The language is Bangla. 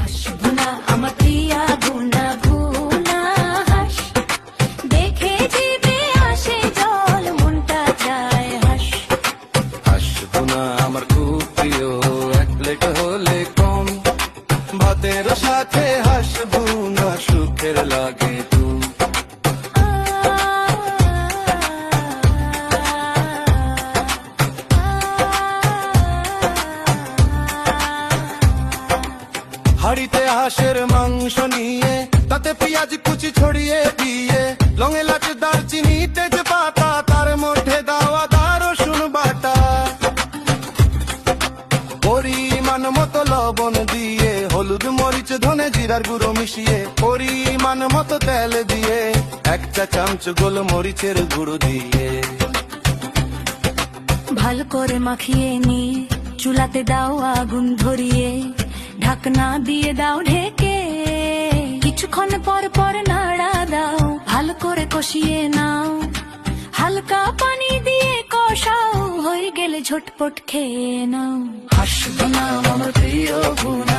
হাস ভুনা আমার প্রিয়া ভুনা ভুনা হাস, দেখে জিভে আসে জল মনটা চায় হাস। হাঁস ভুনা আমার খুব প্রিয়, এক প্লেট হলে কম, ভাতের সাথে হাঁস ভুনা সুখের লাগে তুম। হাড়িতে হাঁসের মাংস নিয়ে তাতে পেঁয়াজ কুচি ছড়িয়ে দিয়ে, লং এলাচ দারচিনি তেজপাতা, তার মধ্যে দাওয়া দা রসুন বাটা, পরিমাণ মতো লবণ দিয়ে, হলুদ মরিচ ধনে জিরার গুঁড়ো মিশিয়ে, পরিমাণ মতো তেল দিয়ে, 1 চা চামচ গোলমরিচের গুঁড়ো দিয়ে ভালো করে মাখিয়ে নিয়ে চুলাতে দাও আগুন ধরিয়ে, ঢাকনা দিয়ে দাও ঢেকে, কিছুক্ষণ পর পর নাড়া দাও, ভালো করে কষিয়ে নাও, হালকা পানি দিয়ে কষাও, হয়ে গেলে ঝটপট খেয়ে নাও। হাঁস ভুনা আমার প্রিয় ভুনা।